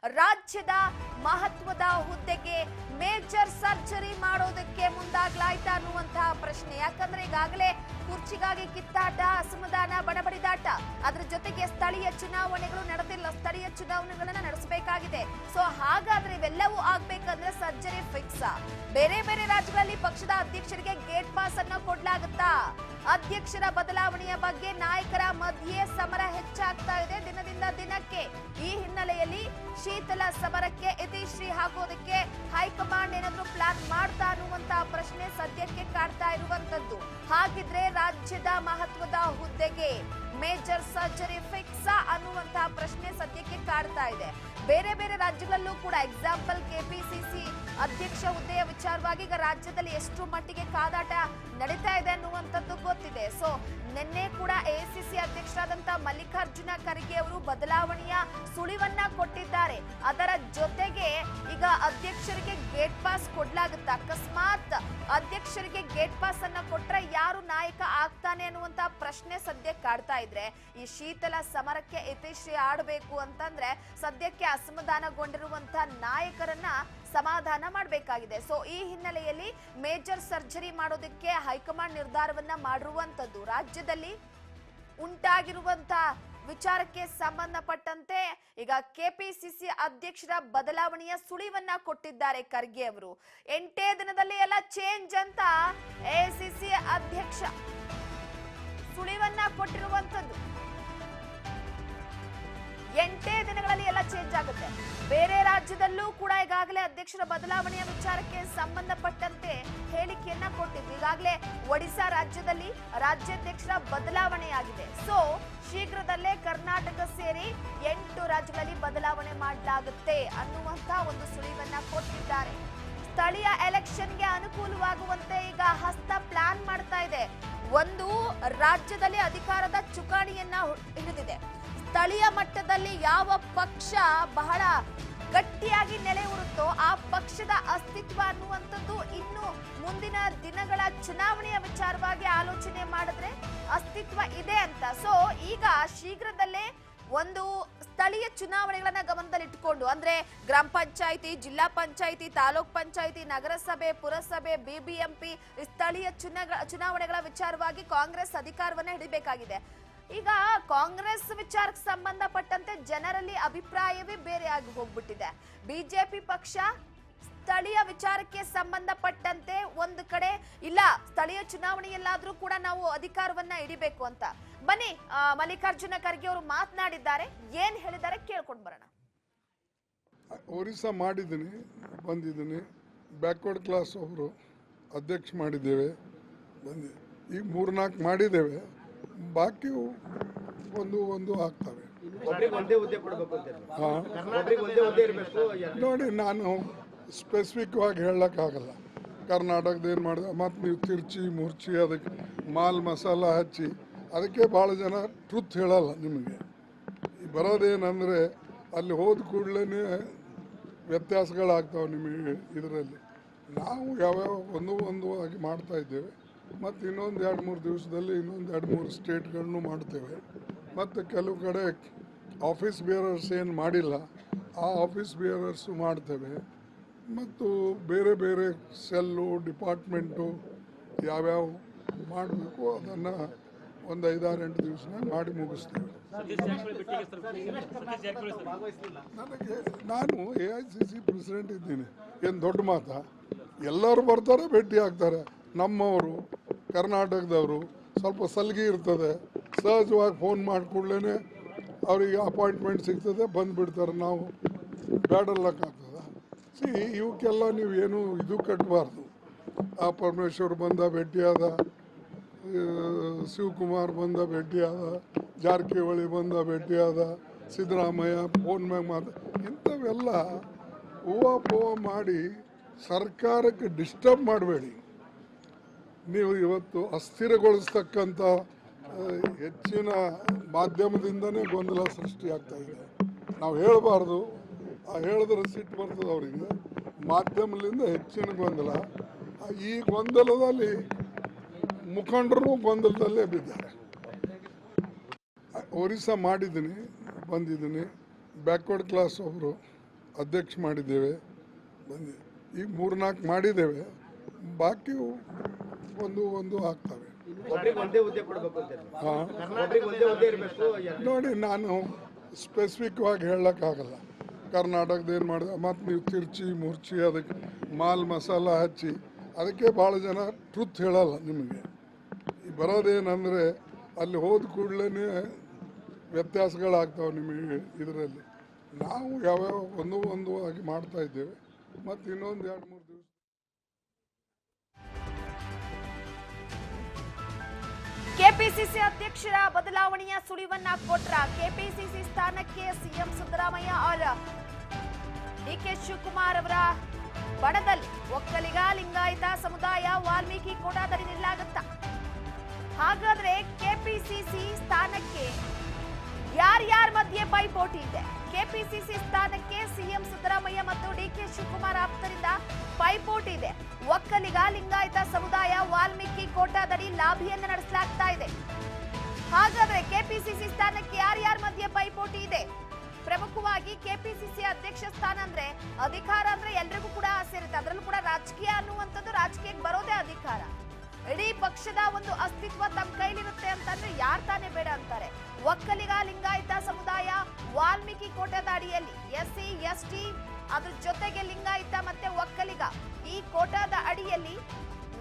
ರಾಜ್ಯದ ಮಹತ್ವದ ಹುದ್ದೆಗೆ ಮೇಜರ್ ಸರ್ಜರಿ ಮಾಡೋದಕ್ಕೆ ಮುಂದಾಗ್ಲಾಯ್ತಾ ಅನ್ನುವಂತಹ ಪ್ರಶ್ನೆ. ಯಾಕಂದ್ರೆ ಈಗಾಗಲೇ ಕುರ್ಚಿಗಾಗಿ ಕಿತ್ತಾಟ, ಅಸಮಾಧಾನ, ಬಡಬಡಿದಾಟ, ಅದ್ರ ಜೊತೆಗೆ ಸ್ಥಳೀಯ ಚುನಾವಣೆಗಳು ನಡೆದಿಲ್ಲ, ಸ್ಥಳೀಯ ಚುನಾವಣೆಗಳನ್ನ ನಡೆಸಬೇಕಾಗಿದೆ. ಸೊ ಹಾಗಾದ್ರೆ ಇವೆಲ್ಲವೂ ಆಗ್ಬೇಕಂದ್ರೆ ಸರ್ಜರಿ ಫಿಕ್ಸ್. ಬೇರೆ ಬೇರೆ ರಾಜ್ಯಗಳಲ್ಲಿ ಪಕ್ಷದ ಅಧ್ಯಕ್ಷರಿಗೆ ಗೇಟ್ ಪಾಸ್ ಅನ್ನ ಕೊಡ್ಲಾಗುತ್ತಾ? ಅಧ್ಯಕ್ಷರ ಬದಲಾವಣೆಯ ಬಗ್ಗೆ ನಾಯಕರ ಮಧ್ಯೆ ಸಮರ ಹೆಚ್ಚಾಗ್ತಾ ಇದೆ ದಿನದಿಂದ ದಿನಕ್ಕೆ. ಈ ಹಿನ್ನೆಲೆಯಲ್ಲಿ ಶೀತಲ ಸಮರಕ್ಕೆ ಇತಿಶ್ರೀ ಹಾಕೋದಕ್ಕೆ ಹೈಕಮಾಂಡ್ ಏನಾದ್ರೂ ಪ್ಲಾನ್ ಮಾಡ್ತಾ ಅನ್ನುವಂತಹ ಪ್ರಶ್ನೆ ಸದ್ಯಕ್ಕೆ ಕಾಡ್ತಾ ಇರುವಂತದ್ದು. ಹಾಗಿದ್ರೆ ರಾಜ್ಯದ ಮಹತ್ವದ ಹುದ್ದೆಗೆ ಮೇಜರ್ ಸರ್ಜರಿ ಫಿಕ್ಸ್ ಅನ್ನುವಂತಹ ಪ್ರಶ್ನೆ ಸದ್ಯಕ್ಕೆ ಕಾಡ್ತಾ ಇದೆ. ಬೇರೆ ಬೇರೆ ರಾಜ್ಯಗಳಲ್ಲೂ ಕೂಡ ಎಕ್ಸಾಂಪಲ್ ಕೆಪಿಸಿಸಿ ಅಧ್ಯಕ್ಷ ಹುದ್ದೆಯ ವಿಚಾರವಾಗಿ ಈಗ ರಾಜ್ಯದಲ್ಲಿ ಎಷ್ಟು ಮಟ್ಟಿಗೆ ಕಾದಾಟ ನಡೀತಾ ಇದೆ ಅನ್ನುವಂಥದ್ದು ಗೊತ್ತಿದೆ. ಸೊ ನಿನ್ನೆ ಕೂಡ ಎಐಸಿಸಿ ಅಧ್ಯಕ್ಷರಾದಂತಹ ಮಲ್ಲಿಕಾರ್ಜುನ ಖರ್ಗೆ ಅವರು ಬದಲಾವಣೆಯ ಸುಳಿವನ್ನ ಕೊಟ್ಟಿದ್ದಾರೆ. ಅದರ ಜೊತೆಗೆ ಈಗ ಅಧ್ಯಕ್ಷರಿಗೆ ಗೇಟ್ ಪಾಸ್ ಕೊಡ್ಲಾಗುತ್ತಾ? ಅಕಸ್ಮಾತ್ ಅಧ್ಯಕ್ಷರಿಗೆ ಗೇಟ್ ಪಾಸ್ ಅನ್ನ ಕೊಟ್ರೆ ಯಾರು ನಾಯಕ ಆಗ್ತಾನೆ ಅನ್ನುವಂತಹ ಪ್ರಶ್ನೆ ಸದ್ಯ ಕಾಡ್ತಾ ಇದ್ರೆ, ಈ ಶೀತಲ ಸಮರಕ್ಕೆ ಇತಿಶ್ರೀ ಆಡಬೇಕು ಅಂತಂದ್ರೆ ಸದ್ಯಕ್ಕೆ ಅಸಮಾಧಾನಗೊಂಡಿರುವಂತಹ ನಾಯಕರನ್ನ ಸಮಾಧಾನ ಮಾಡಬೇಕಾಗಿದೆ. ಸೊ ಈ ಹಿನ್ನೆಲೆಯಲ್ಲಿ ಮೇಜರ್ ಸರ್ಜರಿ ಮಾಡೋದಕ್ಕೆ ಹೈಕಮಾಂಡ್ ನಿರ್ಧಾರವನ್ನ ಮಾಡಿರುವಂತದ್ದು. ರಾಜ್ಯದಲ್ಲಿ ಉಂಟಾಗಿರುವಂತಹ ವಿಚಾರಕ್ಕೆ ಸಂಬಂಧಪಟ್ಟಂತೆ ಈಗ ಕೆಪಿಸಿಸಿ ಅಧ್ಯಕ್ಷರ ಬದಲಾವಣೆಯ ಸುಳಿವನ್ನ ಕೊಟ್ಟಿದ್ದಾರೆ ಖರ್ಗೆ ಅವರು. 8 ದಿನದಲ್ಲಿ ಎಲ್ಲ ಚೇಂಜ್ ಅಂತ ಎಐಸಿಸಿ ಅಧ್ಯಕ್ಷ ಸುಳಿವನ್ನ ಕೊಟ್ಟಿರುವಂತದ್ದು. 8 ದಿನಗಳಲ್ಲಿ ಎಲ್ಲ ಚೇಂಜ್ ಆಗುತ್ತೆ. ಬೇರೆ ರಾಜ್ಯದಲ್ಲೂ ಕೂಡ ಈಗಾಗಲೇ ಅಧ್ಯಕ್ಷರ ಬದಲಾವಣೆಯ ವಿಚಾರಕ್ಕೆ ಸಂಬಂಧಪಟ್ಟಂತೆ ಹೇಳಿಕೆಯನ್ನ ಕೊಟ್ಟಿದ್ರು. ಈಗಾಗಲೇ ಒಡಿಶಾ ರಾಜ್ಯದಲ್ಲಿ ರಾಜ್ಯಾಧ್ಯಕ್ಷರ ಬದಲಾವಣೆಯಾಗಿದೆ. ಸೊ ಶೀಘ್ರದಲ್ಲೇ ಕರ್ನಾಟಕ ಸೇರಿ 8 ರಾಜ್ಯಗಳಲ್ಲಿ ಬದಲಾವಣೆ ಮಾಡಲಾಗುತ್ತೆ ಅನ್ನುವಂತಹ ಒಂದು ಸುಳಿವನ್ನ ಕೊಟ್ಟಿದ್ದಾರೆ. ಸ್ಥಳೀಯ ಎಲೆಕ್ಷನ್ಗೆ ಅನುಕೂಲವಾಗುವಂತೆ ಈಗ ಹಸ್ತ ಪ್ಲಾನ್ ಮಾಡ್ತಾ ಇದೆ. ಒಂದು ರಾಜ್ಯದಲ್ಲಿ ಅಧಿಕಾರದ ಚುಕ್ಕಾಣಿಯನ್ನ ಹಿಡಿದಿದೆ. ಸ್ಥಳೀಯ ಮಟ್ಟದಲ್ಲಿ ಯಾವ ಪಕ್ಷ ಬಹಳ ಗಟ್ಟಿಯಾಗಿ ನೆಲೆಯೂರುತ್ತೋ ಆ ಪಕ್ಷದ ಅಸ್ತಿತ್ವ ಅನ್ನುವಂಥದ್ದು ಇನ್ನು ಮುಂದಿನ ದಿನಗಳ ಚುನಾವಣೆಯ ವಿಚಾರವಾಗಿ ಆಲೋಚನೆ ಮಾಡಿದ್ರೆ ಅಸ್ತಿತ್ವ ಇದೆ ಅಂತ. ಸೊ ಈಗ ಶೀಘ್ರದಲ್ಲೇ ಒಂದು ಸ್ಥಳೀಯ ಚುನಾವಣೆಗಳನ್ನ ಗಮನದಲ್ಲಿಟ್ಟುಕೊಂಡು, ಅಂದ್ರೆ ಗ್ರಾಮ ಪಂಚಾಯಿತಿ, ಜಿಲ್ಲಾ ಪಂಚಾಯಿತಿ, ತಾಲೂಕ್ ಪಂಚಾಯಿತಿ, ನಗರಸಭೆ, ಪುರಸಭೆ, ಬಿಬಿಎಂಪಿ ಸ್ಥಳೀಯ ಚುನಾವಣೆಗಳ ವಿಚಾರವಾಗಿ ಕಾಂಗ್ರೆಸ್ ಅಧಿಕಾರವನ್ನ ಹಿಡಿಬೇಕಾಗಿದೆ. ಈಗ ಕಾಂಗ್ರೆಸ್ ವಿಚಾರಕ್ಕೆ ಸಂಬಂಧಪಟ್ಟಂತೆ ಜನರಲ್ಲಿ ಅಭಿಪ್ರಾಯವೇ ಬೇರೆ ಆಗಿ ಹೋಗ್ಬಿಟ್ಟಿದೆ. ಬಿಜೆಪಿ ಪಕ್ಷ ಸ್ಥಳೀಯ ವಿಚಾರಕ್ಕೆ ಸಂಬಂಧಪಟ್ಟಂತೆ ಒಂದು ಕಡೆ ಇಲ್ಲ, ಸ್ಥಳೀಯ ಚುನಾವಣೆಯಲ್ಲಾದ್ರೂ ಕೂಡ ನಾವು ಅಧಿಕಾರವನ್ನ ಹಿಡಿಬೇಕು ಅಂತ. ಬನ್ನಿ, ಮಲ್ಲಿಕಾರ್ಜುನ ಖರ್ಗೆ ಅವರು ಮಾತನಾಡಿದ್ದಾರೆ, ಏನ್ ಹೇಳಿದ್ದಾರೆ ಕೇಳ್ಕೊಂಡು ಬರೋಣ. ಒರಿಸ್ಸಾ ಮಾಡಿದ್ದೀನಿ, ಬಂದಿದ್ದೀನಿ. ಬ್ಯಾಕ್ವರ್ಡ್ ಕ್ಲಾಸ್ ಒಬ್ರು ಅಧ್ಯಕ್ಷ ಮಾಡಿದ್ದೇವೆ, ಬಂದಿ ಈಗ 3-4 ಮಾಡಿದ್ದೇವೆ. ಬಾಕಿ ಒಂದು ಆಗ್ತವೆ. ನೋಡಿ, ನಾನು ಸ್ಪೆಸಿಫಿಕ್ ಆಗಿ ಹೇಳಕ್ಕಾಗಲ್ಲ. ಕರ್ನಾಟಕದ ಏನು ಮಾಡಿದೆ, ಮತ್ತು ನೀವು ತಿರ್ಚಿ ಮುರ್ಚಿ ಅದಕ್ಕೆ ಮಾಲ್ ಮಸಾಲ ಹಚ್ಚಿ ಅದಕ್ಕೆ ಭಾಳ ಜನ ಟ್ರುತ್ ಹೇಳಲ್ಲ. ನಿಮಗೆ ಬರೋದೇನೆಂದರೆ ಅಲ್ಲಿ ಹೋದ ಕೂಡಲೇ ವ್ಯತ್ಯಾಸಗಳಾಗ್ತಾವೆ ನಿಮಗೆ. ಇದರಲ್ಲಿ ನಾವು ಯಾವ್ಯಾವ ಒಂದು ಆಗಿ ಮಾಡ್ತಾಯಿದ್ದೇವೆ. ಮತ್ತು ಇನ್ನೊಂದು 2-3 ದಿವಸದಲ್ಲಿ ಇನ್ನೊಂದು 2-3 ಸ್ಟೇಟ್ಗಳನ್ನು ಮಾಡ್ತೇವೆ. ಮತ್ತು ಕೆಲವು ಕಡೆ ಆಫೀಸ್ ಬೇರರ್ಸ್ ಏನು ಮಾಡಿಲ್ಲ, ಆ ಆಫೀಸ್ ಬೇರರ್ಸು ಮಾಡ್ತೇವೆ. ಮತ್ತು ಬೇರೆ ಬೇರೆ ಸೆಲ್ಲು, ಡಿಪಾರ್ಟ್ಮೆಂಟು ಯಾವ್ಯಾವ ಮಾಡಬೇಕು ಅದನ್ನು ಒಂದು 5-6-8 ದಿವಸನಾಗ ಮಾಡಿ ಮುಗಿಸ್ತೇವೆ. ನಾನು AICC ಪ್ರೆಸಿಡೆಂಟ್ ಇದ್ದೀನಿ. ಏನು ದೊಡ್ಡ ಮಾತಾ? ಎಲ್ಲರೂ ಬರ್ತಾರೆ, ಭೇಟಿ ಆಗ್ತಾರೆ. ನಮ್ಮವರು ಕರ್ನಾಟಕದವರು ಸ್ವಲ್ಪ ಸಲ್ಗಿ ಇರ್ತದೆ, ಸಹಜವಾಗಿ ಫೋನ್ ಮಾಡಿ ಕೂಡಲೇ ಅವರಿಗೆ ಅಪಾಯಿಂಟ್ಮೆಂಟ್ ಸಿಗ್ತದೆ, ಬಂದುಬಿಡ್ತಾರೆ. ನಾವು ಬೇಡಲ್ಲಕ್ಕಾಗ್ತದೆ. ಇವಕ್ಕೆಲ್ಲ ನೀವು ಏನು ಇದು ಕಟ್ಟಬಾರ್ದು. ಆ ಪರಮೇಶ್ವರ್ ಬಂದ ಭೇಟಿಯಾದ, ಶಿವಕುಮಾರ್ ಬಂದ ಭೇಟಿಯಾದ, ಜಾರಕಿಹೊಳಿ ಬಂದ ಭೇಟಿಯಾದ, ಸಿದ್ದರಾಮಯ್ಯ ಫೋನ್ ಮ್ಯಾಗ ಇಂಥವೆಲ್ಲ ಹೂವು ಮಾಡಿ ಸರ್ಕಾರಕ್ಕೆ ಡಿಸ್ಟರ್ಬ್ ಮಾಡಬೇಡಿ. ನೀವು ಇವತ್ತು ಅಸ್ಥಿರಗೊಳಿಸ್ತಕ್ಕಂಥ ಹೆಚ್ಚಿನ ಮಾಧ್ಯಮದಿಂದನೇ ಗೊಂದಲ ಸೃಷ್ಟಿಯಾಗ್ತಾ ಇದೆ. ನಾವು ಹೇಳಬಾರ್ದು, ಹೇಳಿದ್ರೆ ಸಿಟ್ಟು ಬರ್ತದೆ ಅವರಿಗೆ. ಮಾಧ್ಯಮದಿಂದ ಹೆಚ್ಚಿನ ಗೊಂದಲ. ಈ ಗೊಂದಲದಲ್ಲಿ ಮುಖಂಡರು ಗೊಂದಲದಲ್ಲೇ ಬಿದ್ದಾರೆ. ಒರಿಸ್ಸಾ ಮಾಡಿದ್ದೀನಿ, ಬಂದಿದ್ದೀನಿ. ಬ್ಯಾಕ್ವರ್ಡ್ ಕ್ಲಾಸ್ ಒಬ್ಬರು ಅಧ್ಯಕ್ಷ ಮಾಡಿದ್ದೇವೆ, ಈಗ 3-4 ಮಾಡಿದ್ದೇವೆ, ಬಾಕಿ ಒಂದು ಆಗ್ತವೆ. ನೋಡಿ, ನಾನು ಸ್ಪೆಸಿಫಿಕ್ವಾಗಿ ಹೇಳೋಕ್ಕಾಗಲ್ಲ. ಕರ್ನಾಟಕದ ಏನು ಮಾಡಿದೆ, ಮತ್ತು ನೀವು ತಿರ್ಚಿ ಮುರ್ಚಿ ಅದಕ್ಕೆ ಮಾಲ್ ಮಸಾಲ ಹಚ್ಚಿ ಅದಕ್ಕೆ ಭಾಳ ಜನ ಟ್ರುತ್ ಹೇಳಲ್ಲ. ನಿಮಗೆ ಬರೋದೇನೆಂದರೆ ಅಲ್ಲಿ ಹೋದ ಕೂಡಲೇ ವ್ಯತ್ಯಾಸಗಳಾಗ್ತಾವೆ ನಿಮಗೆ. ಇದರಲ್ಲಿ ನಾವು ಯಾವ್ಯಾವ ಒಂದು ಆಗಿ ಮಾಡ್ತಾ ಇದ್ದೇವೆ. ಮತ್ತು ಇನ್ನೊಂದು 2-3 ದಿವಸ ಕೆಪಿಸಿಸಿ ಅಧ್ಯಕ್ಷರ ಬದಲಾವಣೆಯ ಸುಳಿವನ್ನ ಕೊಟ್ರ. ಕೆಪಿಸಿಸಿ ಸ್ಥಾನಕ್ಕೆ ಸಿಎಂ ಸಿದ್ದರಾಮಯ್ಯ ಅವರ ಡಿಕೆ ಶಿವಕುಮಾರ್ ಅವರ ಬಣದಲ್ಲಿ ಒಕ್ಕಲಿಗ, ಲಿಂಗಾಯತ ಸಮುದಾಯ, ವಾಲ್ಮೀಕಿ ಕೋಟಾದಲ್ಲಿ ನಿಲ್ಲಾಗುತ್ತಾ? ಹಾಗಾದ್ರೆ ಕೆಪಿಸಿಸಿ ಸ್ಥಾನಕ್ಕೆ ಯಾರ್ಯಾರ ಮಧ್ಯೆ ಪೈಪೋಟಿ ಇದೆ? ಕೆಪಿಸಿಸಿ ಸ್ಥಾನಕ್ಕೆ ಸಿಎಂ ಸಿದ್ದರಾಮಯ್ಯ ಮತ್ತು ಡಿಕೆ ಶಿವಕುಮಾರ್ ಆಪ್ತರಿಂದ ಪೈಪೋಟಿ ಇದೆ. ಒಕ್ಕಲಿಗ, ಲಿಂಗಾಯತ ಸಮುದಾಯ, ವಾಲ್ಮೀಕಿ ಕೋಟಾದಡಿ ಲಾಭಿಯನ್ನ ನಡೆಸಲಾಗ್ತಾ ಇದೆ. ಹಾಗಾದ್ರೆ ಕೆಪಿಸಿಸಿ ಸ್ಥಾನಕ್ಕೆ ಯಾರ್ಯಾರ ಮಧ್ಯೆ ಪೈಪೋಟಿ ಇದೆ? ಪ್ರಮುಖವಾಗಿ ಕೆಪಿಸಿಸಿ ಅಧ್ಯಕ್ಷ ಸ್ಥಾನ ಅಂದ್ರೆ ಅಧಿಕಾರ ಅಂದ್ರೆ ಎಲ್ರಿಗೂ ಕೂಡ ಆಸೆ ಇರುತ್ತೆ. ಅದರಲ್ಲೂ ಕೂಡ ರಾಜಕೀಯ ಅನ್ನುವಂಥದ್ದು, ರಾಜಕೀಯಕ್ಕೆ ಬರೋದೇ ಅಧಿಕಾರ. ಇಡೀ ಪಕ್ಷದ ಒಂದು ಅಸ್ತಿತ್ವ ತಮ್ಮ ಕೈಲಿರುತ್ತೆ ಅಂತಂದ್ರೆ ಯಾರು ತಾನೇ ಬೇಡ ಅಂತಾರೆ. ಒಕ್ಕಲಿಗ, ಲಿಂಗಾಯತ ಸಮುದಾಯ, ವಾಲ್ಮೀಕಿ ಕೋಟಾದ ಅಡಿಯಲ್ಲಿ SC ST, ಅದ್ರ ಜೊತೆಗೆ ಲಿಂಗಾಯತ ಮತ್ತೆ ಒಕ್ಕಲಿಗ, ಈ ಕೋಟಾದ ಅಡಿಯಲ್ಲಿ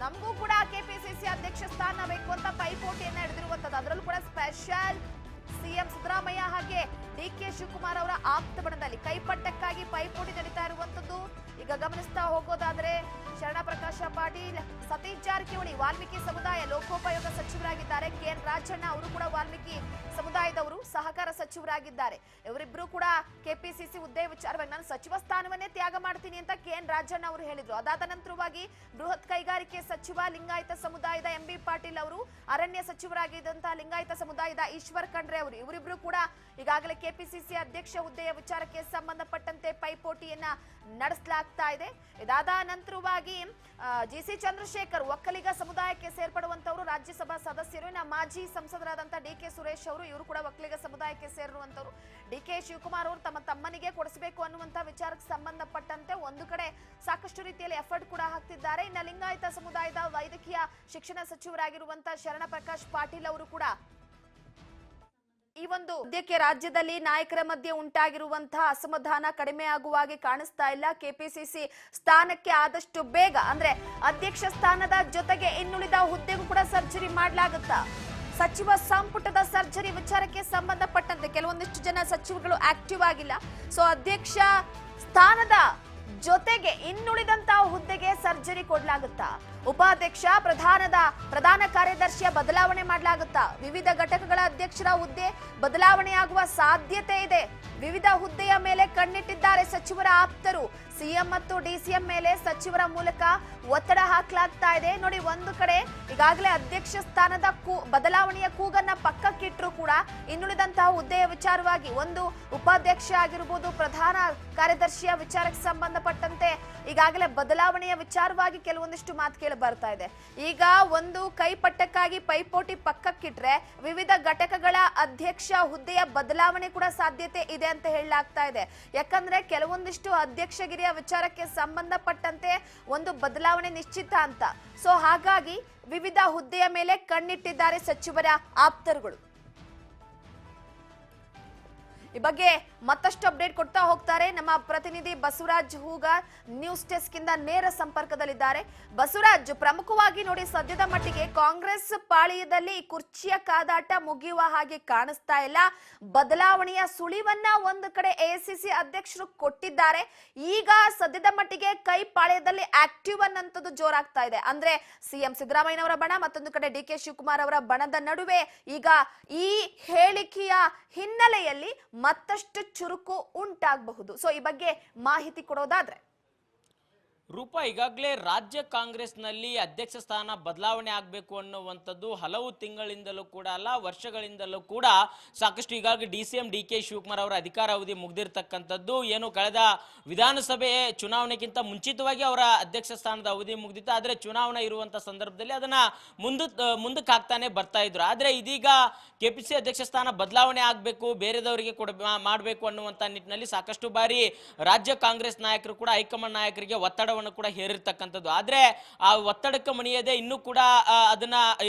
ನಮಗೂ ಕೂಡ ಕೆಪಿಸಿಸಿ ಅಧ್ಯಕ್ಷ ಸ್ಥಾನ ಬೇಕು ಅಂತ ಪೈಪೋಟಿಯನ್ನ ಹಿಡಿದಿರುವಂತದ್ದು. ಅದರಲ್ಲೂ ಕೂಡ ಸ್ಪೆಷಲ್ ಸಿಎಂ ಸಿದ್ದರಾಮಯ್ಯ ಹಾಗೆ ಡಿಕೆ ಶಿವಕುಮಾರ್ ಅವರ ಆಪ್ತ ಬಣದಲ್ಲಿ ಕೈಪಟ್ಟಕ್ಕಾಗಿ ಪೈಪೋಟಿ ನಡೀತಾ ಇರುವಂತದ್ದು. ಈಗ ಗಮನಿಸ್ತಾ ಹೋಗೋದಾದ್ರೆ ಶರಣ ಪ್ರಕಾಶ ಪಾಟೀಲ್, ಸತೀಶ್ ಜಾರಕಿಹೊಳಿ ವಾಲ್ಮೀಕಿ ಸಮುದಾಯ ಲೋಕೋಪಯೋಗ ಸಚಿವರಾಗಿದ್ದಾರೆ. KN ರಾಜಣ್ಣ ಅವರು ಕೂಡ ವಾಲ್ಮೀಕಿ ಸಮುದಾಯದವರು, ಸಹಕಾರ ಸಚಿವರಾಗಿದ್ದಾರೆ. ಇವರಿಬ್ರು ಕೂಡ ಕೆಪಿಸಿಸಿ ಹುದ್ದೆ ವಿಚಾರವಾಗಿ ನಾನು ಸಚಿವ ಸ್ಥಾನವನ್ನೇ ತ್ಯಾಗ ಮಾಡ್ತೀನಿ ಅಂತ KN ರಾಜಣ್ಣ ಅವರು ಹೇಳಿದ್ರು. ಅದಾದ ನಂತರವಾಗಿ ಬೃಹತ್ ಕೈಗಾರಿಕೆ ಸಚಿವ ಲಿಂಗಾಯತ ಸಮುದಾಯದ MB ಪಾಟೀಲ್ ಅವರು, ಅರಣ್ಯ ಸಚಿವರಾಗಿದ್ದಂತಹ ಲಿಂಗಾಯತ ಸಮುದಾಯದ ಈಶ್ವರ್ ಖಂಡ್ರೆ ಅವರು, ಇವರಿಬ್ರು ಕೂಡ ಈಗಾಗಲೇ ಕೆಪಿಸಿಸಿ ಅಧ್ಯಕ್ಷ ಹುದ್ದೆಯ ವಿಚಾರಕ್ಕೆ ಸಂಬಂಧಪಟ್ಟಂತೆ ಪೈಪೋಟಿಯನ್ನ ನಡೆಸಲಾಗ್ತಾ ಇದೆ. ಇದಾದ ನಂತರವಾಗಿ GC ಚಂದ್ರಶೇಖರ್ ಒಕ್ಕಲಿಗ ಸಮುದಾಯಕ್ಕೆ ಸೇರ್ಪಡುವಂತವರು, ರಾಜ್ಯಸಭಾ ಸದಸ್ಯರು. ಮಾಜಿ ಸಂಸದರಾದಂತಹ DK ಸುರೇಶ್ ಅವರು, ಇವರು ಕೂಡ ಒಕ್ಕಲಿಗ ಸಮುದಾಯಕ್ಕೆ ಸೇರಿರುವಂತವರು. DK ಶಿವಕುಮಾರ್ ಅವರು ತಮ್ಮ ತಮ್ಮನಿಗೆ ಕೊಡಿಸಬೇಕು ಅನ್ನುವಂತಹ ವಿಚಾರಕ್ಕೆ ಸಂಬಂಧಪಟ್ಟಂತೆ ಒಂದು ಕಡೆ ಸಾಕಷ್ಟು ರೀತಿಯಲ್ಲಿ ಎಫರ್ಟ್ ಕೂಡ ಹಾಕ್ತಿದ್ದಾರೆ. ಇನ್ನು ಲಿಂಗಾಯತ ಸಮುದಾಯದ ವೈದ್ಯಕೀಯ ಶಿಕ್ಷಣ ಸಚಿವರಾಗಿರುವಂತಹ ಶರಣ ಪ್ರಕಾಶ್ ಪಾಟೀಲ್ ಅವರು ಕೂಡ ಈ ಒಂದು ಸದ್ಯಕ್ಕೆ ರಾಜ್ಯದಲ್ಲಿ ನಾಯಕರ ಮಧ್ಯೆ ಉಂಟಾಗಿರುವಂತಹ ಅಸಮಾಧಾನ ಕಡಿಮೆ ಆಗುವ ಹಾಗೆ ಕಾಣಿಸ್ತಾ ಇಲ್ಲ. ಕೆಪಿಸಿಸಿ ಸ್ಥಾನಕ್ಕೆ ಆದಷ್ಟು ಬೇಗ ಅಂದ್ರೆ ಅಧ್ಯಕ್ಷ ಸ್ಥಾನದ ಜೊತೆಗೆ ಇನ್ನುಳಿದ ಹುದ್ದೆಗೂ ಕೂಡ ಸರ್ಜರಿ ಮಾಡಲಾಗುತ್ತಾ? ಸಚಿವ ಸಂಪುಟದ ಸರ್ಜರಿ ವಿಚಾರಕ್ಕೆ ಸಂಬಂಧಪಟ್ಟಂತೆ ಕೆಲವೊಂದಿಷ್ಟು ಜನ ಸಚಿವರುಗಳು ಆಕ್ಟಿವ್ ಆಗಿಲ್ಲ. ಸೊ ಅಧ್ಯಕ್ಷ ಸ್ಥಾನದ ಜೊತೆಗೆ ಇನ್ನುಳಿದಂತಹ ಹುದ್ದೆಗೆ ಸರ್ಜರಿ ಕೊಡಲಾಗುತ್ತಾ? ಉಪಾಧ್ಯಕ್ಷ, ಪ್ರಧಾನ ಕಾರ್ಯದರ್ಶಿಯ ಬದಲಾವಣೆ ಮಾಡಲಾಗುತ್ತಾ? ವಿವಿಧ ಘಟಕಗಳ ಅಧ್ಯಕ್ಷರ ಹುದ್ದೆ ಬದಲಾವಣೆಯಾಗುವ ಸಾಧ್ಯತೆ ಇದೆ. ವಿವಿಧ ಹುದ್ದೆಯ ಮೇಲೆ ಕಣ್ಣಿಟ್ಟಿದ್ದಾರೆ ಸಚಿವರ ಆಪ್ತರು. ಸಿಎಂ ಮತ್ತು DCM ಮೇಲೆ ಸಚಿವರ ಮೂಲಕ ಒತ್ತಡ ಹಾಕಲಾಗ್ತಾ ಇದೆ. ನೋಡಿ, ಒಂದು ಕಡೆ ಈಗಾಗಲೇ ಅಧ್ಯಕ್ಷ ಸ್ಥಾನದ ಬದಲಾವಣೆಯ ಕೂಗನ್ನ ಪಕ್ಕಕ್ಕಿಟ್ಟರು ಕೂಡ ಇನ್ನುಳಿದಂತಹ ಹುದ್ದೆಯ ವಿಚಾರವಾಗಿ ಒಂದು ಉಪಾಧ್ಯಕ್ಷ ಆಗಿರಬಹುದು, ಪ್ರಧಾನ ಕಾರ್ಯದರ್ಶಿಯ ವಿಚಾರಕ್ಕೆ ಸಂಬಂಧಪಟ್ಟಂತೆ ಈಗಾಗಲೇ ಬದಲಾವಣೆಯ ವಿಚಾರವಾಗಿ ಕೆಲವೊಂದಿಷ್ಟು ಮಾತು ಕೇಳಿ ಬರ್ತಾ ಇದೆ. ಈಗ ಒಂದು ಕೈಪಟ್ಟಕ್ಕಾಗಿ ಪೈಪೋಟಿ ಪಕ್ಕಕ್ಕಿಟ್ರೆ ವಿವಿಧ ಘಟಕಗಳ ಅಧ್ಯಕ್ಷ ಹುದ್ದೆಯ ಬದಲಾವಣೆ ಕೂಡ ಸಾಧ್ಯತೆ ಇದೆ ಅಂತ ಹೇಳಲಾಗ್ತಾ ಇದೆ. ಯಾಕಂದ್ರೆ ಕೆಲವೊಂದಿಷ್ಟು ಅಧ್ಯಕ್ಷಗಿರಿಯ ವಿಚಾರಕ್ಕೆ ಸಂಬಂಧಪಟ್ಟಂತೆ ಒಂದು ಬದಲಾವಣೆ ನಿಶ್ಚಿತ ಅಂತ. ಸೊ ಹಾಗಾಗಿ ವಿವಿಧ ಹುದ್ದೆಯ ಮೇಲೆ ಕಣ್ಣಿಟ್ಟಿದ್ದಾರೆ ಸಚಿವರ ಆಪ್ತರುಗಳು. ಈ ಬಗ್ಗೆ ಮತ್ತಷ್ಟು ಅಪ್ಡೇಟ್ ಕೊಡ್ತಾ ಹೋಗ್ತಾರೆ ನಮ್ಮ ಪ್ರತಿನಿಧಿ ಬಸವರಾಜ್ ಹೂಗಾರ್, ನ್ಯೂಸ್ ಡೆಸ್ಕ್ ಇಂದ ನೇರ ಸಂಪರ್ಕದಲ್ಲಿದ್ದಾರೆ. ಬಸವರಾಜ್, ಪ್ರಮುಖವಾಗಿ ನೋಡಿ, ಸದ್ಯದ ಮಟ್ಟಿಗೆ ಕಾಂಗ್ರೆಸ್ ಪಾಳಿಯದಲ್ಲಿ ಕುರ್ಚಿಯ ಕಾದಾಟ ಮುಗಿಯುವ ಹಾಗೆ ಕಾಣಿಸ್ತಾ ಇಲ್ಲ. ಬದಲಾವಣೆಯ ಸುಳಿವನ್ನ ಒಂದು ಕಡೆ AICC ಅಧ್ಯಕ್ಷರು ಕೊಟ್ಟಿದ್ದಾರೆ. ಈಗ ಸದ್ಯದ ಮಟ್ಟಿಗೆ ಕೈ ಪಾಳ್ಯದಲ್ಲಿ ಆಕ್ಟಿವ್ ಅನ್ನಂತದ್ದು ಜೋರಾಗ್ತಾ ಇದೆ. ಅಂದ್ರೆ ಸಿಎಂ ಸಿದ್ದರಾಮಯ್ಯನವರ ಬಣ, ಮತ್ತೊಂದು ಕಡೆ DK ಶಿವಕುಮಾರ್ ಅವರ ಬಣದ ನಡುವೆ ಈಗ ಈ ಹೇಳಿಕೆಯ ಹಿನ್ನೆಲೆಯಲ್ಲಿ ಮತ್ತಷ್ಟು ಚುರುಕು ಉಂಟಾಗಬಹುದು. ಸೊ ಈ ಬಗ್ಗೆ ಮಾಹಿತಿ ಕೊಡೋದಾದ್ರೆ? ರೂಪಾ, ಈಗಾಗಲೇ ರಾಜ್ಯ ಕಾಂಗ್ರೆಸ್ನಲ್ಲಿ ಅಧ್ಯಕ್ಷ ಸ್ಥಾನ ಬದಲಾವಣೆ ಆಗಬೇಕು ಅನ್ನುವಂಥದ್ದು ಹಲವು ತಿಂಗಳಿಂದಲೂ ಕೂಡ ಅಲ್ಲ, ವರ್ಷಗಳಿಂದಲೂ ಕೂಡ ಸಾಕಷ್ಟು ಈಗಾಗಲೇ DCM DK ಶಿವಕುಮಾರ್ ಅವರ ಅಧಿಕಾರ ಅವಧಿ ಮುಗ್ದಿರ್ತಕ್ಕಂಥದ್ದು. ಏನು ಕಳೆದ ವಿಧಾನಸಭೆ ಚುನಾವಣೆಗಿಂತ ಮುಂಚಿತವಾಗಿ ಅವರ ಅಧ್ಯಕ್ಷ ಸ್ಥಾನದ ಅವಧಿ ಮುಗ್ದಿತ್ತು. ಆದರೆ ಚುನಾವಣೆ ಇರುವಂಥ ಸಂದರ್ಭದಲ್ಲಿ ಅದನ್ನ ಮುಂದಕ್ಕೆ ಹಾಕ್ತಾನೆ ಬರ್ತಾ ಇದ್ರು. ಆದರೆ ಇದೀಗ KPC ಅಧ್ಯಕ್ಷ ಸ್ಥಾನ ಬದಲಾವಣೆ ಆಗಬೇಕು, ಬೇರೆದವರಿಗೆ ಮಾಡಬೇಕು ಅನ್ನುವಂಥ ನಿಟ್ಟಿನಲ್ಲಿ ಸಾಕಷ್ಟು ಬಾರಿ ರಾಜ್ಯ ಕಾಂಗ್ರೆಸ್ ನಾಯಕರು ಕೂಡ ಹೈಕಮಾಂಡ್ ನಾಯಕರಿಗೆ ಒತ್ತಡವನ್ನು ಕೂಡ ಹೇರಿರ್ತಕ್ಕಂಥದ್ದು. ಆದ್ರೆ ಆ ಒತ್ತಡಕ್ಕೆ ಮಣಿಯದೆ ಇನ್ನೂ ಕೂಡ ಅದನ್ನ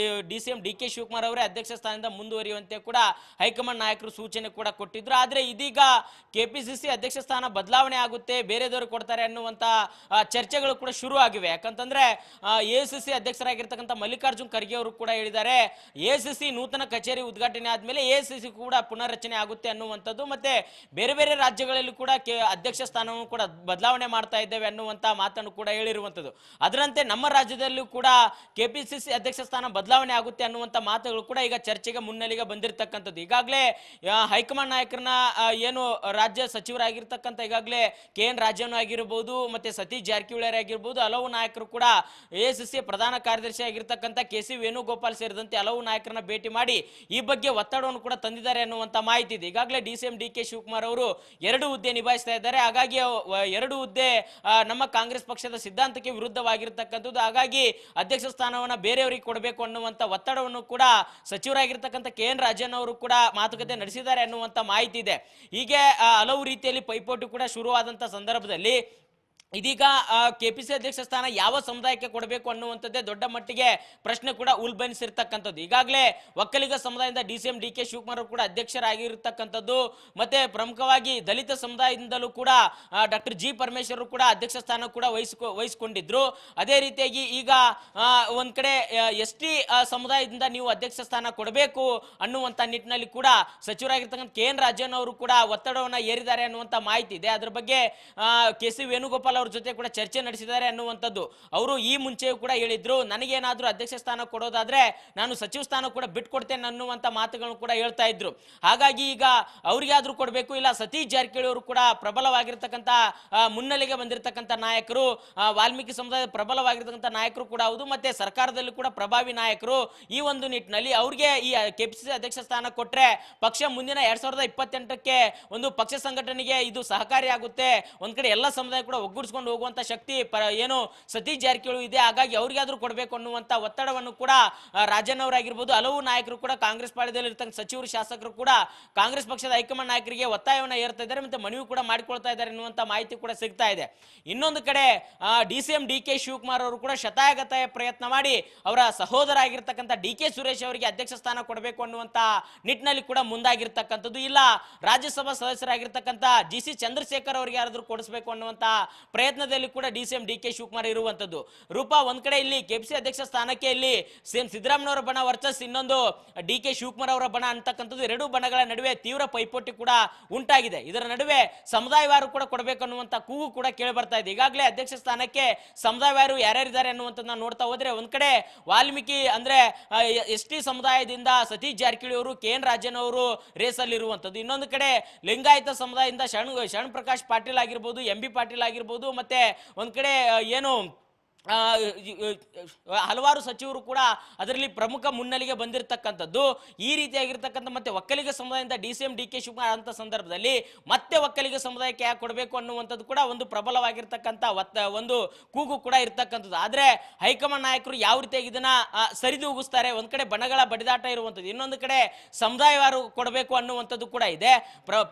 DCM DK ಶಿವಕುಮಾರ್ ಅವರೇ ಅಧ್ಯಕ್ಷ ಸ್ಥಾನದಿಂದ ಮುಂದುವರಿಯುವಂತೆ ಕೂಡ ಹೈಕಮಾಂಡ್ ನಾಯಕರು ಸೂಚನೆ ಕೂಡ ಕೊಟ್ಟಿದ್ರು. ಆದ್ರೆ ಇದೀಗ KPCC ಅಧ್ಯಕ್ಷ ಸ್ಥಾನ ಬದಲಾವಣೆ ಆಗುತ್ತೆ, ಬೇರೆದವರು ಕೊಡ್ತಾರೆ ಅನ್ನುವಂತ ಚರ್ಚೆಗಳು ಕೂಡ ಶುರು ಆಗಿವೆ. ಯಾಕಂತಂದ್ರೆ ACC ಅಧ್ಯಕ್ಷರಾಗಿರ್ತಕ್ಕಂಥ ಮಲ್ಲಿಕಾರ್ಜುನ್ ಖರ್ಗೆ ಅವರು ಕೂಡ ಹೇಳಿದ್ದಾರೆ, ACC ನೂತನ ಕಚೇರಿ ಉದ್ಘಾಟನೆ ಆದ್ಮೇಲೆ ACC ಕೂಡ ಪುನರ್ರಚನೆ ಆಗುತ್ತೆ ಅನ್ನುವಂಥದ್ದು. ಮತ್ತೆ ಬೇರೆ ಬೇರೆ ರಾಜ್ಯಗಳಲ್ಲಿ ಕೂಡ ಅಧ್ಯಕ್ಷ ಸ್ಥಾನವನ್ನು ಕೂಡ ಬದಲಾವಣೆ ಮಾಡ್ತಾ ಇದ್ದೇವೆ ಅನ್ನುವಂತ ಮಾತನ್ನು ಕೂಡ ಹೇಳಿರುವಂಥದ್ದು. ಅದರಂತೆ ನಮ್ಮ ರಾಜ್ಯದಲ್ಲೂ ಕೂಡ KPCC ಅಧ್ಯಕ್ಷ ಸ್ಥಾನ ಬದಲಾವಣೆ ಆಗುತ್ತೆ ಅನ್ನುವಂತ ಮಾತುಗಳು ಕೂಡ ಈಗ ಚರ್ಚೆಗೆ ಮುನ್ನೆಲೆಗೆ ಬಂದಿರತಕ್ಕಂಥದ್ದು. ಈಗಾಗಲೇ ಹೈಕಮಾಂಡ್ ನಾಯಕರನ್ನ ಏನು ರಾಜ್ಯ ಸಚಿವರಾಗಿರ್ತಕ್ಕಂಥ ಈಗಾಗಲೇ KN ರಾಜನ್ ಆಗಿರ್ಬೋದು, ಮತ್ತೆ ಸತೀಶ್ ಜಾರಕಿಹೊಳಿ ಆಗಿರ್ಬೋದು, ಹಲವು ನಾಯಕರು ಕೂಡ ACC ಪ್ರಧಾನ ಕಾರ್ಯದರ್ಶಿ ಆಗಿರ್ತಕ್ಕಂಥ KC ವೇಣುಗೋಪಾಲ್ ಸೇರಿದಂತೆ ಹಲವು ನಾಯಕರನ್ನ ಭೇಟಿ ಮಾಡಿ ಈ ಬಗ್ಗೆ ಒತ್ತಡವನ್ನು ಕೂಡ ತಂದಿದ್ದಾರೆ ಅನ್ನುವಂತ ಮಾಹಿತಿ ಇದೆ. ಈಗಾಗಲೇ DCM DK ಶಿವಕುಮಾರ್ ಅವರು 2 ಹುದ್ದೆ ನಿಭಾಯಿಸ್ತಾ ಇದ್ದಾರೆ. ಹಾಗಾಗಿ 2 ಹುದ್ದೆ ನಮ್ಮ ಕಾಂಗ್ರೆಸ್ ಪಕ್ಷದ ಸಿದ್ಧಾಂತಕ್ಕೆ ವಿರುದ್ಧವಾಗಿರ್ತಕ್ಕಂಥದ್ದು. ಹಾಗಾಗಿ ಅಧ್ಯಕ್ಷ ಸ್ಥಾನವನ್ನ ಬೇರೆಯವರಿಗೆ ಕೊಡಬೇಕು ಅನ್ನುವಂತ ಒತ್ತಡವನ್ನು ಕೂಡ ಸಚಿವರಾಗಿರ್ತಕ್ಕಂಥ KN ರಾಜನ್ ಅವರು ಕೂಡ ಮಾತುಕತೆ ನಡೆಸಿದ್ದಾರೆ ಅನ್ನುವಂತ ಮಾಹಿತಿ ಇದೆ. ಹೀಗೆ ಹಲವು ರೀತಿಯಲ್ಲಿ ಪೈಪೋಟಿ ಕೂಡ ಶುರುವಾದಂತ ಸಂದರ್ಭದಲ್ಲಿ ಇದೀಗ KPC ಅಧ್ಯಕ್ಷ ಸ್ಥಾನ ಯಾವ ಸಮುದಾಯಕ್ಕೆ ಕೊಡಬೇಕು ಅನ್ನುವಂಥದ್ದೇ ದೊಡ್ಡ ಮಟ್ಟಿಗೆ ಪ್ರಶ್ನೆ ಕೂಡ ಉಲ್ಬಣಿಸಿರ್ತಕ್ಕಂಥದ್ದು. ಈಗಾಗಲೇ ಒಕ್ಕಲಿಗ ಸಮುದಾಯದಿಂದ DCM DK ಶಿವಕುಮಾರ್ ಕೂಡ ಅಧ್ಯಕ್ಷರಾಗಿರ್ತಕ್ಕಂಥದ್ದು. ಮತ್ತೆ ಪ್ರಮುಖವಾಗಿ ದಲಿತ ಸಮುದಾಯದಿಂದಲೂ ಕೂಡ ಡಾಕ್ಟರ್ G ಪರಮೇಶ್ವರ್ ಕೂಡ ಅಧ್ಯಕ್ಷ ಸ್ಥಾನ ಕೂಡ ವಹಿಸಿಕೊಂಡಿದ್ರು. ಅದೇ ರೀತಿಯಾಗಿ ಈಗ ಒಂದ್ ಕಡೆ ST ಸಮುದಾಯದಿಂದ ನೀವು ಅಧ್ಯಕ್ಷ ಸ್ಥಾನ ಕೊಡಬೇಕು ಅನ್ನುವಂಥ ನಿಟ್ಟಿನಲ್ಲಿ ಕೂಡ ಸಚಿವರಾಗಿರ್ತಕ್ಕಂಥ KN ರಾಜನ್ ಅವರು ಕೂಡ ಒತ್ತಡವನ್ನ ಏರಿದ್ದಾರೆ ಅನ್ನುವಂಥ ಮಾಹಿತಿ ಇದೆ. ಅದ್ರ ಬಗ್ಗೆ KC ವೇಣುಗೋಪಾಲ್ ಅವ್ರ ಜೊತೆ ಕೂಡ ಚರ್ಚೆ ನಡೆಸಿದ್ದಾರೆ ಅನ್ನುವಂಥದ್ದು. ಅವರು ಈ ಮುಂಚೆಯೂ ಕೂಡ ಹೇಳಿದ್ರು, ನನಗೇನಾದ್ರೂ ಅಧ್ಯಕ್ಷ ಸ್ಥಾನ ಕೊಡೋದಾದ್ರೆ ನಾನು ಸಚಿವ ಸ್ಥಾನ ಕೂಡ ಬಿಟ್ಕೊಡ್ತೇನೆ ಅನ್ನುವಂಥ ಮಾತುಗಳನ್ನು ಕೂಡ ಹೇಳ್ತಾ ಇದ್ರು. ಹಾಗಾಗಿ ಈಗ ಅವ್ರಿಗಾದ್ರೂ ಕೊಡಬೇಕು, ಇಲ್ಲ ಸತೀಶ್ ಜಾರಕಿಹೊಳಿ ಅವರು ಕೂಡ ಪ್ರಬಲವಾಗಿರ್ತಕ್ಕಂಥ ಮುನ್ನೆಲೆಗೆ ಬಂದಿರತಕ್ಕಂಥ ನಾಯಕರು, ವಾಲ್ಮೀಕಿ ಸಮುದಾಯದ ಪ್ರಬಲವಾಗಿರ್ತಕ್ಕಂಥ ನಾಯಕರು ಕೂಡ ಹೌದು, ಮತ್ತೆ ಸರ್ಕಾರದಲ್ಲಿ ಕೂಡ ಪ್ರಭಾವಿ ನಾಯಕರು. ಈ ಒಂದು ನಿಟ್ಟಿನಲ್ಲಿ ಅವ್ರಿಗೆ ಈ KPCC ಅಧ್ಯಕ್ಷ ಸ್ಥಾನ ಕೊಟ್ರೆ ಪಕ್ಷ ಮುಂದಿನ 2028ಕ್ಕೆ ಒಂದು ಪಕ್ಷ ಸಂಘಟನೆಗೆ ಇದು ಸಹಕಾರಿಯಾಗುತ್ತೆ. ಒಂದ್ ಕಡೆ ಎಲ್ಲ ಸಮುದಾಯ ಕೂಡ ಒಗ್ಗೂಡಿಸಿಕೊಂಡು ಹೋಗುವಂತ ಶಕ್ತಿ ಏನು ಸತೀಶ್ ಜಾರಕಿಹೊಳಿ ಇದೆ. ಹಾಗಾಗಿ ಅವ್ರಿಗಾದ್ರೂ ಕೊಡಬೇಕು ಅನ್ನುವಂತ ಒತ್ತಡವನ್ನು ಕೂಡ ರಾಜನ್ ಅವರಾಗಿರ್ಬೋದು, ಹಲವು ನಾಯಕರು ಕೂಡ ಕಾಂಗ್ರೆಸ್ ಪಾಳ್ಯದಲ್ಲಿ ಇರ್ತಕ್ಕಂಥ ಸಚಿವರು, ಶಾಸಕರು ಕೂಡ ಕಾಂಗ್ರೆಸ್ ಪಕ್ಷದ ಹೈಕಮಾಂಡ್ ನಾಯಕರಿಗೆ ಒತ್ತಾಯವನ್ನ ಏರ್ತಾ ಇದ್ದಾರೆ, ಮತ್ತೆ ಮನವಿ ಕೂಡ ಮಾಡಿಕೊಳ್ತಾ ಇದ್ದಾರೆ ಎನ್ನುವಂತ ಮಾಹಿತಿ ಕೂಡ ಸಿಗ್ತಾ ಇದೆ. ಇನ್ನೊಂದು ಕಡೆ DCM DK ಶಿವಕುಮಾರ್ ಅವರು ಕೂಡ ಶತಾಯಗತಾಯ ಪ್ರಯತ್ನ ಮಾಡಿ ಅವರ ಸಹೋದರ ಆಗಿರ್ತಕ್ಕಂಥ DK ಸುರೇಶ್ ಅವರಿಗೆ ಅಧ್ಯಕ್ಷ ಸ್ಥಾನ ಕೊಡಬೇಕು ಅನ್ನುವಂತ ನಿಟ್ಟಿನಲ್ಲಿ ಕೂಡ ಮುಂದಾಗಿರ್ತಕ್ಕಂಥದ್ದು. ಇಲ್ಲ ರಾಜ್ಯಸಭಾ ಸದಸ್ಯರಾಗಿರ್ತಕ್ಕಂಥ GC ಚಂದ್ರಶೇಖರ್ ಅವರಿಗೆ ಯಾರಾದ್ರೂ ಕೊಡಿಸಬೇಕು ಅನ್ನುವಂತ ಪ್ರಯತ್ನದಲ್ಲಿ ಕೂಡ DCM DK ಶಿವಕುಮಾರ್ ಇರುವಂತದ್ದು. ರೂಪಾ, ಒಂದ್ ಕಡೆ ಇಲ್ಲಿ KPCC ಅಧ್ಯಕ್ಷ ಸ್ಥಾನಕ್ಕೆ ಇಲ್ಲಿ CM ಸಿದ್ದರಾಮಯ್ಯನವರ ಬಣ ವರ್ಚಸ್, ಇನ್ನೊಂದು DK ಶಿವಕುಮಾರ್ ಅವರ ಬಣ ಅಂತಕ್ಕಂಥದ್ದು, 2 ಬಣಗಳ ನಡುವೆ ತೀವ್ರ ಪೈಪೋಟಿ ಕೂಡ ಉಂಟಾಗಿದೆ. ಇದರ ನಡುವೆ ಸಮುದಾಯವಾರು ಕೂಡ ಕೊಡಬೇಕು ಅನ್ನುವಂತ ಕೂಗು ಕೂಡ ಕೇಳಿ ಬರ್ತಾ ಇದೆ. ಈಗಾಗಲೇ ಅಧ್ಯಕ್ಷ ಸ್ಥಾನಕ್ಕೆ ಸಮುದಾಯವಾರು ಯಾರ್ಯಾರಿದ್ದಾರೆ ಅನ್ನುವಂಥದ್ದನ್ನ ನೋಡ್ತಾ ಹೋದ್ರೆ ಒಂದ್ ಕಡೆ ವಾಲ್ಮೀಕಿ ಅಂದ್ರೆ ST ಸಮುದಾಯದಿಂದ ಸತೀಶ್ ಜಾರಕಿಹೊಳಿ ಅವರು, KN ರಾಜನ್ ಅವರು ರೇಸಲ್ಲಿ ಇರುವಂತದ್ದು. ಇನ್ನೊಂದು ಕಡೆ ಲಿಂಗಾಯತ ಸಮುದಾಯದಿಂದ ಶರಣ್ ಪ್ರಕಾಶ್ ಪಾಟೀಲ್ ಆಗಿರ್ಬೋದು, MB ಪಾಟೀಲ್ ಆಗಿರ್ಬೋದು, ಮತ್ತೆ ಒಂದ್ ಕಡೆ ಏನು ಹಲವಾರು ಸಚಿವರು ಕೂಡ ಅದರಲ್ಲಿ ಪ್ರಮುಖ ಮುನ್ನೆಲೆಗೆ ಬಂದಿರತಕ್ಕಂಥದ್ದು. ಈ ರೀತಿಯಾಗಿರ್ತಕ್ಕಂಥ ಮತ್ತೆ ಒಕ್ಕಲಿಗ ಸಮುದಾಯದಿಂದ DCM DK ಶಿವಕುಮಾರ್ ಅಂತ ಸಂದರ್ಭದಲ್ಲಿ ಮತ್ತೆ ಒಕ್ಕಲಿಗ ಸಮುದಾಯಕ್ಕೆ ಯಾಕೆ ಕೊಡಬೇಕು ಅನ್ನುವಂಥದ್ದು ಕೂಡ ಒಂದು ಪ್ರಬಲವಾಗಿರ್ತಕ್ಕಂಥ ಒಂದು ಕೂಗು ಕೂಡ ಇರ್ತಕ್ಕಂಥದ್ದು. ಆದ್ರೆ ಹೈಕಮಾಂಡ್ ನಾಯಕರು ಯಾವ ರೀತಿಯಾಗಿ ಇದನ್ನ ಸರಿದೂಗಿಸ್ತಾರೆ, ಒಂದ್ ಕಡೆ ಬಣಗಳ ಬಡಿದಾಟ ಇರುವಂಥದ್ದು, ಇನ್ನೊಂದು ಕಡೆ ಸಮುದಾಯವಾರು ಕೊಡಬೇಕು ಅನ್ನುವಂಥದ್ದು ಕೂಡ ಇದೆ.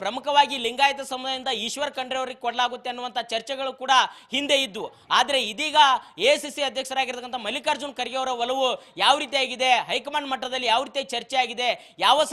ಪ್ರಮುಖವಾಗಿ ಲಿಂಗಾಯತ ಸಮುದಾಯದಿಂದ ಈಶ್ವರ್ ಖಂಡ್ರೆ ಅವರಿಗೆ ಕೊಡಲಾಗುತ್ತೆ ಅನ್ನುವಂಥ ಚರ್ಚೆಗಳು ಕೂಡ ಹಿಂದೆ ಇದ್ದು. ಆದ್ರೆ ಇದೀಗ ACC ಅಧ್ಯಕ್ಷರಾಗಿರ್ತಕ್ಕಂಥ ಮಲ್ಲಿಕಾರ್ಜುನ್ ಖರ್ಗೆ ಅವರ ಒಲವು ಯಾವ ರೀತಿಯಾಗಿದೆ, ಹೈಕಮಾಂಡ್ ಮಟ್ಟದಲ್ಲಿ ಯಾವ ರೀತಿಯಾಗಿ ಚರ್ಚೆ ಆಗಿದೆ, ಯಾವ